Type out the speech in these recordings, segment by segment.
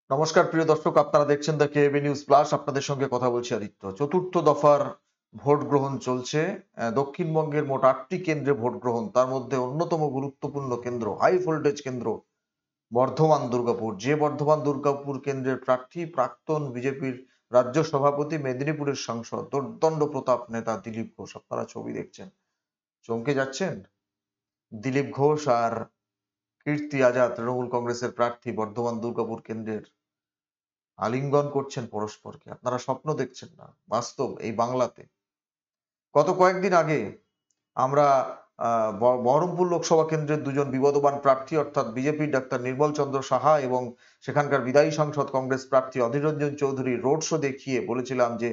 নমস্কার প্রিয় দর্শক, আপনারা দেখছেন দ্য কেএবি নিউজ প্লাস। আপনাদের সঙ্গে কথা বলছি আদিত্য। চতুর্থ দফার ভোট গ্রহণ চলছে। দক্ষিণবঙ্গের মোট 8টি কেন্দ্রে ভোট গ্রহণ, তার মধ্যে অন্যতম গুরুত্বপূর্ণ কেন্দ্র, হাই ভোল্টেজ কেন্দ্র বর্ধমান দুর্গাপুর। যে বর্ধমান দুর্গাপুর কেন্দ্রের প্রার্থী প্রাক্তন বিজেপির রাজ্য সভাপতি, মেদিনীপুরের সাংসদ, দুর্দণ্ড প্রতাপ নেতা দিলীপ ঘোষ। আপনারা ছবি দেখছেন, চমকে যাচ্ছেন। দিলীপ ঘোষ আর কীর্তি আজাদ, তৃণমূল কংগ্রেসের প্রার্থী বর্ধমান দুর্গাপুর কেন্দ্রের, আলিঙ্গন করছেন পরস্পরকে। আপনারা স্বপ্ন দেখছেন না, বাস্তব এই বাংলাতে। গত কয়েকদিন আগে আমরা বহরমপুর লোকসভা কেন্দ্রের দুজন বিবদমান প্রার্থী অর্থাৎ বিজেপির ডাক্তার নির্মল চন্দ্র সাহা এবং সেখানকার বিদায়ী সাংসদ কংগ্রেস প্রার্থী অধীর রঞ্জন চৌধুরী রোড শো দেখিয়ে বলেছিলাম যে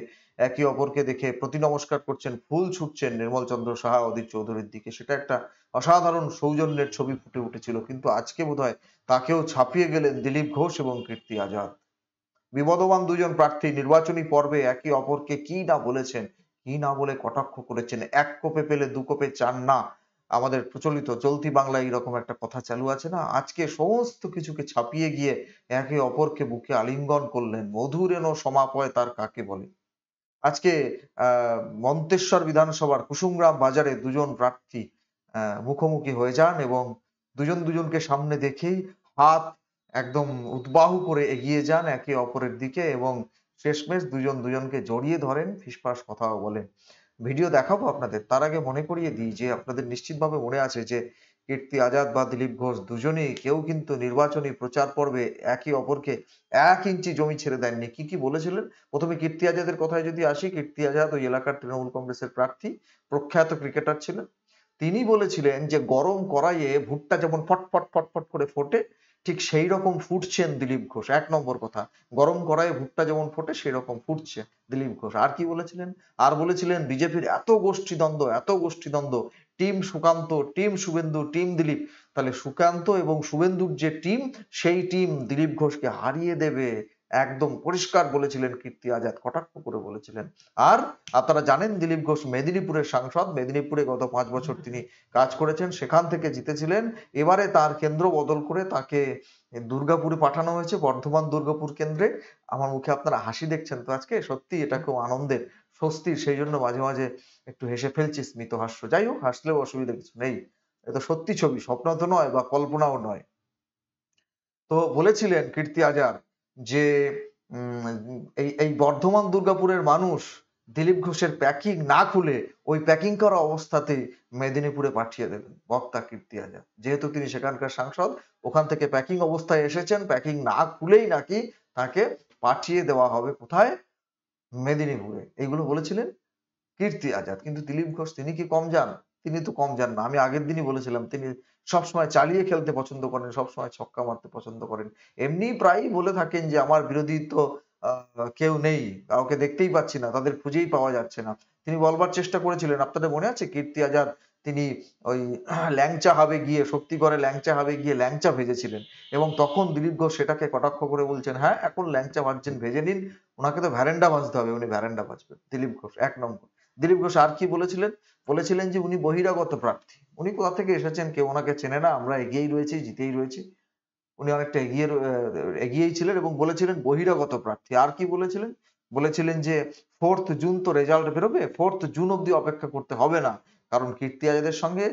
একে অপরকে দেখে প্রতি নমস্কার করছেন, ফুল ছুটছেন নির্মল চন্দ্র সাহা অধীর চৌধুরীর দিকে। সেটা একটা অসাধারণ সৌজন্যের ছবি ফুটে উঠেছিল, কিন্তু আজকে বোধহয় তাকেও ছাপিয়ে গেলেন দিলীপ ঘোষ এবং কীর্তি আজাদ। বিবদমান দুজন প্রার্থী নির্বাচনী পর্বে একে অপরকে কি না বলেছেন, কি না বলে কটাক্ষ করেছেন। এক কোপে পেলে দু কোপে চান না, আমাদের প্রচলিত চলতি বাংলায় এরকম একটা কথা চালু আছে না। আজকে সমস্ত কিছুকে ছাপিয়ে গিয়ে একে অপরকে বুকে আলিঙ্গন করলেন। মধুরেণ সমাপয় তার কাকে বলে। আজকে মন্তেশ্বর বিধানসভার কুসুমগ্রাম বাজারে দুজন প্রার্থী মুখোমুখি হয়ে যান এবং দুজন দুজনকে সামনে দেখেই হাত একদম উদ্বাহু করে এগিয়ে যান একে অপরের দিকে এবং শেষমেশ দুজন দুজনকে জড়িয়ে ধরেন, ফিসফাস কথাও বলেন। ভিডিও দেখাবো আপনাদের, তার আগে মনে করিয়ে দিই যে আপনাদের নিশ্চিতভাবে মনে আছে যে কীর্তি আজাদ বা দিলীপ ঘোষ দুজনেই কেউ কিন্তু নির্বাচনী প্রচার পর্বে একে অপরকে 1 ইঞ্চি জমি ছেড়ে দেননি। কি কি বলেছিলেন? প্রথমে কীর্তি আজাদের কথায় যদি আসি, কীর্তি আজাদ ওই এলাকার তৃণমূল কংগ্রেসের প্রার্থী, প্রখ্যাত ক্রিকেটার ছিলেন। তিনি বলেছিলেন যে গরম কড়াইয়ে ভুট্টা যেমন ফটফট ফটফট করে ফোটে, ঠিক সেই রকম ফুটছেন দিলীপ ঘোষ। 1 নম্বর কথা, গরম কড়াইয়ে ভুট্টা যেমন ফোটে সেই রকম ফুটছে দিলীপ ঘোষ। আর কি বলেছিলেন? আর বলেছিলেন বিজেপির এত গোষ্ঠীদ্বন্দ্ব, এত গোষ্ঠীদ্বন্দ্ব, team Sukanta, team Suvendu, team Dilip. তাহলে সুকান্ত এবং শুভেন্দুর যে টিম, সেই টিম দিলীপ ঘোষকে হারিয়ে দেবে, একদম পরিষ্কার বলেছিলেন কীর্তি আজাদ, কটাক্ষ করে বলেছিলেন। আর আপনারা জানেন দিলীপ ঘোষ মেদিনীপুরের সাংসদ, মেদিনীপুরে গত 5 বছর তিনি কাজ করেছেন, সেখান থেকে জিতেছিলেন। এবারে তার কেন্দ্র বদল করে তাকে দুর্গাপুরে পাঠানো হয়েছে, বর্ধমান দুর্গাপুর কেন্দ্রে। আমার মুখে আপনারা হাসি দেখছেন তো আজকে, সত্যি এটা খুব আনন্দের, স্বস্তির, সেই জন্য মাঝে মাঝে একটু হেসে ফেলছি, স্মিত হাস্য। যাই হোক, হাসলেও অসুবিধা কিছু নেই, এটা সত্যি ছবি, স্বপ্ন তো নয় বা কল্পনাও নয়। তো বলেছিলেন কীর্তি আজাদ যে এই এই বর্ধমান দুর্গাপুরের মানুষ দিলীপ ঘোষের প্যাকিং না খুলে ওই প্যাকিং করা অবস্থাতেই মেদিনীপুরে পাঠিয়ে দেবেন। বক্তা কীর্তি আজাদ, যেহেতু তিনি সেখানকার সাংসদ, ওখান থেকে প্যাকিং অবস্থায় এসেছেন, প্যাকিং না খুলেই নাকি তাকে পাঠিয়ে দেওয়া হবে কোথায়? মেদিনীপুরে। এইগুলো বলেছিলেন কীর্তি আজাদ। কিন্তু দিলীপ ঘোষ তিনি কি কম যান? তিনি তো কম যান না। আমি আগের দিনই বলেছিলাম তিনি সবসময় চালিয়ে খেলতে পছন্দ করেন, সবসময় ছক্কা মারতে পছন্দ করেন। এমনি প্রায়ই বলে থাকেন যে আমার বিরোধী তো কেউ নেই, কাউকে দেখতেই পাচ্ছি না, তাদের খুঁজেই পাওয়া যাচ্ছে না। তিনি বলবার চেষ্টা করেছিলেন, আপনাদের মনে আছে কীর্তি আজাদ তিনি ওই ল্যাংচা হাবে গিয়ে, শক্তিগড়ে ল্যাংচা হাবে গিয়ে ল্যাংচা ভেজেছিলেন এবং তখন দিলীপ ঘোষ সেটাকে কটাক্ষ করে বলছেন, হ্যাঁ এখন ল্যাংচা ভাজছেন ভেজে নিন, ওনাকে তো ভ্যারেন্ডা ভাজতে হবে, উনি ভ্যারেন্ডা ভাজবেন। দিলীপ ঘোষ 1 নম্বর। দিলীপ ঘোষ আর কি বলেছিলেন? বলেছিলেন যে উনি বহিরাগত প্রার্থী, উনি কোথা থেকে এসেছেন, কেউ ওনাকে চেনে না, আমরা এগিয়েই রয়েছি, জিতেই রয়েছি। উনি অনেকটা এগিয়েই ছিলেন এবং বলেছিলেন বহিরাগত প্রার্থী। আর কি বলেছিলেন? বলেছিলেন যে 4th জুন তো রেজাল্ট বেরোবে, 4th জুন অব্দি অপেক্ষা করতে হবে না, কারণ কীর্তি আজাদের সঙ্গে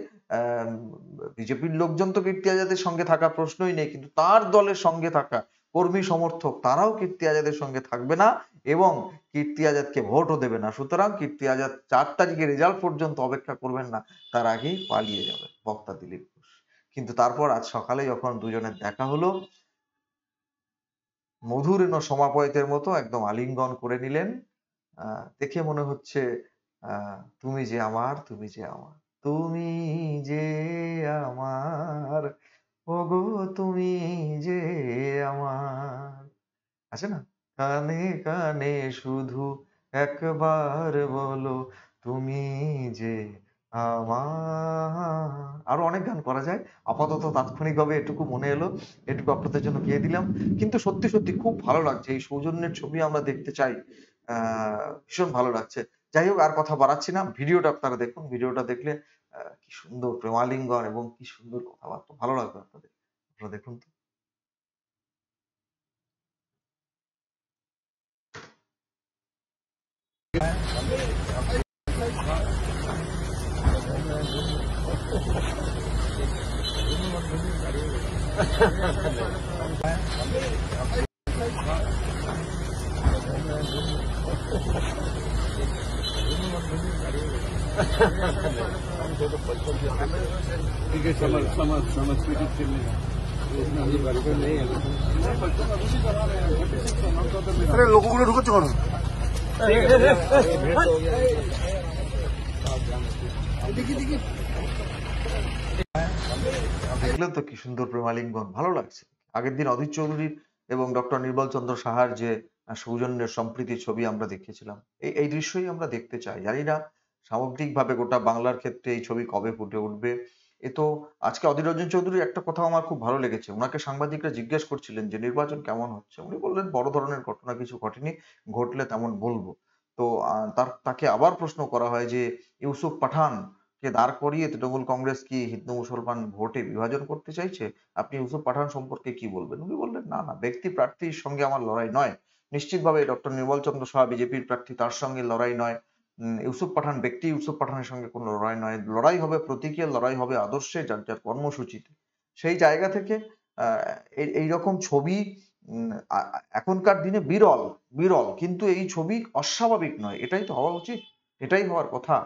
বিজেপির লোকজন তো কীর্তি আজাদের সঙ্গে থাকার প্রশ্নই নেই, কিন্তু তার দলের সঙ্গে থাকা কর্মী সমর্থক তারাও কীর্তি আজাদের সঙ্গে থাকবে না এবং কীর্তি আজাদকে ভোটও দেবে না। সুতরাং কীর্তি আজাদ 4 তারিখে রেজাল্ট পর্যন্ত অপেক্ষা করবেন না, তার আগেই পালিয়ে যাবে, বক্তা দিলীপ ঘোষ। কিন্তু তারপর আজ সকালে যখন দুজনের দেখা হলো, মধুরেণ সমাপয়তের মতো একদম আলিঙ্গন করে নিলেন। দেখে মনে হচ্ছে তুমি যে আমার, তুমি যে আমার, তুমি যে আমার, ওগো তুমি যে আমার। আছে না? কানে কানে শুধু একবার বলো, তুমি যে আমার। আরো অনেক গান করা যায়, আপাতত তাৎক্ষণিকভাবে এটুকু মনে এলো, এটুকু আপনাদের জন্য গেয়ে দিলাম। কিন্তু সত্যি সত্যি খুব ভালো লাগছে, এই সৌজন্যের ছবি আমরা দেখতে চাই, ভীষণ ভালো লাগছে। যাই হোক, আর কথা বাড়াচ্ছি না, ভিডিওটা আপনারা দেখুন, ভিডিওটা দেখলে কি সুন্দর প্রেমালিঙ্গন এবং কি সুন্দর কথাবার্তা, ভালো লাগবে আপনাদের, আপনারা দেখুন তো। अरे लोगों ঢুকছে কেন? দেখলেন তো কি সুন্দর প্রেমালিঙ্গন, ভালো লাগছে। আগের দিন অধীর চৌধুরীর এবং ডক্টর নির্মল চন্দ্র সাহার যে সৌজন্যের সম্প্রীতির ছবি আমরা দেখেছিলাম, এই দৃশ্যই আমরা দেখতে চাই। জানি না সামগ্রিকভাবে গোটা বাংলার ক্ষেত্রে এই ছবি কবে ফুটে উঠবে। এ তো আজকে অধীর রঞ্জন চৌধুরীর একটা কথা আমার খুব ভালো লেগেছে। উনাকে সাংবাদিকরা জিজ্ঞেস করছিলেন যে নির্বাচন কেমন হচ্ছে, উনি বললেন বড় ধরনের ঘটনা কিছু ঘটেনি, ঘটলে তেমন বলবো। তো তাকে আবার প্রশ্ন করা হয় যে ইউসুফ পাঠান কে দাঁড় করিয়ে তৃণমূল কংগ্রেস কি হিন্দু মুসলমান ভোটে বিভাজন করতে চাইছে? আপনি ইউসুফ পাঠান সম্পর্কে কি বলবেন? উনি বললেন, না না, ব্যক্তি প্রার্থীর সঙ্গে আমার লড়াই নয়। নিশ্চিতভাবে ডক্টর নির্মল চন্দ্র সাহা বিজেপির প্রার্থী, তার সঙ্গে লড়াই নয়। ইউসুফ পাঠান ব্যক্তি, ইউসুফ পাঠানের সঙ্গে কোনো লড়াই নয়। লড়াই হবে প্রতীকে, লড়াই হবে আদর্শে, যার যার কর্মসূচিতে। সেই জায়গা থেকে এইরকম ছবি এখনকার দিনে বিরল, বিরল, কিন্তু এই ছবি অস্বাভাবিক নয়। এটাই তো হওয়া উচিত, এটাই হওয়ার কথা।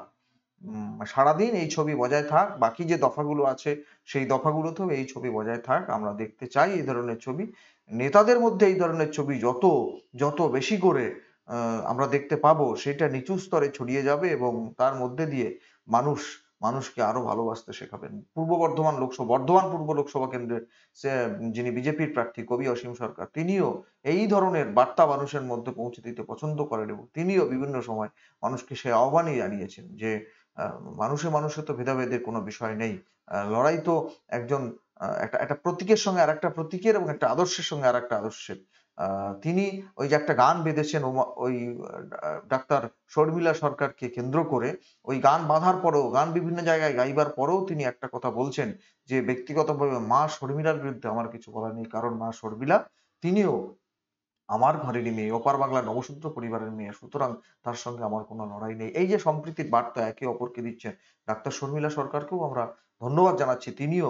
সারাদিন এই ছবি বজায় থাক, বাকি যে দফাগুলো আছে সেই দফাগুলোতেও এই ছবি বজায় থাক। আমরা দেখতে চাই এই ধরনের ছবি। নেতাদের মধ্যে এই ধরনের ছবি যত যত বেশি করে আমরা দেখতে পাবো, সেটা নিচু স্তরে ছড়িয়ে যাবে এবং তার মধ্যে দিয়ে মানুষ মানুষকে আরো ভালোবাসতে শেখাবেন। বর্ধমান পূর্ব লোকসভা কেন্দ্রের যিনি বিজেপির প্রার্থী কবি অসীম সরকার, তিনিও এই ধরনের বার্তা মানুষের মধ্যে পৌঁছে দিতে পছন্দ করেন এবং তিনিও বিভিন্ন সময় মানুষকে সে আহ্বানই জানিয়েছেন যে মানুষে মানুষে তো ভেদাভেদের কোনো বিষয় নেই। লড়াই তো একজন একটা একটা প্রতীকের সঙ্গে আর একটা প্রতীকের এবং একটা আদর্শের সঙ্গে আর একটা আদর্শের। তিনি ওই যে একটা গান বেঁধেছেন ওই ডাক্তার শর্মিলা সরকারকে কেন্দ্র করে, ওই গান বাঁধার পরেও, গান বিভিন্ন জায়গায় গাইবার পরেও তিনি একটা কথা বলছেন যে ব্যক্তিগতভাবে মা শর্মিলার বিরুদ্ধে আমার কিছু বলার নেই, কারণ মা শর্মিলা তিনিও আমার ঘরেরই মেয়ে, ওপার বাংলার নবশূদ্র পরিবারের মেয়ে, সুতরাং তার সঙ্গে আমার কোনো লড়াই নেই। এই যে সম্প্রীতির বার্তা একে অপরকে দিচ্ছেন, ডাক্তার শর্মিলা সরকারকেও আমরা ধন্যবাদ জানাচ্ছি। তিনিও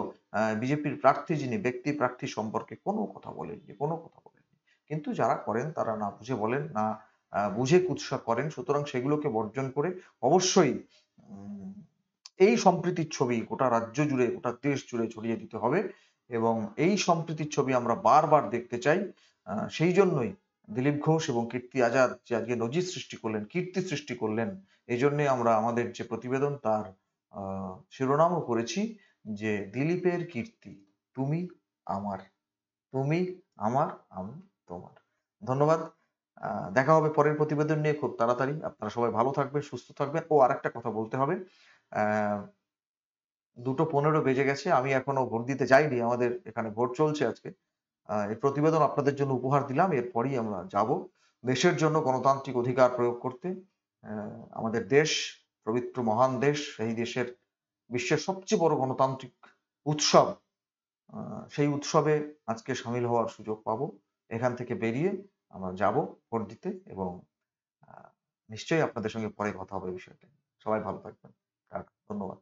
বিজেপির প্রার্থী, যিনি ব্যক্তি প্রার্থী সম্পর্কে কোনো কথা বলেননি, কোনো কথা বলেননি। কিন্তু যারা করেন তারা না বুঝে বলেন, না বুঝে কুৎসা করেন। সুতরাং সেগুলোকে বর্জন করে অবশ্যই উম এই সম্প্রীতির ছবি গোটা রাজ্য জুড়ে, গোটা দেশ জুড়ে ছড়িয়ে দিতে হবে এবং এই সম্প্রীতির ছবি আমরা বারবার দেখতে চাই। সেই জন্যই দিলীপ ঘোষ এবং কীর্তি আজাদ যে আজকে নজির সৃষ্টি করলেন, কীর্তি সৃষ্টি করলেন, এই জন্যে আমরা আমাদের যে প্রতিবেদন তার শিরোনামও করেছি যে দিলীপের কীর্তি, তুমি আমার, তুমি আমার, আমি তোমার। ধন্যবাদ। দেখা হবে পরের প্রতিবেদন নিয়ে খুব তাড়াতাড়ি। আপনারা সবাই ভালো থাকবেন, সুস্থ থাকবেন। ও আরেকটা কথা বলতে হবে। আহ 2:15 বেজে গেছে, আমি এখনো ভোট দিতে যাইনি। আমাদের এখানে ভোট চলছে আজকে। এই প্রতিবেদন আপনাদের জন্য উপহার দিলাম, এরপরই আমরা যাব দেশের জন্য গণতান্ত্রিক অধিকার প্রয়োগ করতে। আমাদের দেশ পবিত্র মহান দেশ, সেই দেশের বিশ্বের সবচেয়ে বড় গণতান্ত্রিক উৎসব, সেই উৎসবে আজকে সামিল হওয়ার সুযোগ পাবো। এখান থেকে বেরিয়ে আমরা যাব ভোট দিতে এবং নিশ্চয়ই আপনাদের সঙ্গে পরে কথা হবে বিষয়টা। সবাই ভালো থাকবেন। ধন্যবাদ।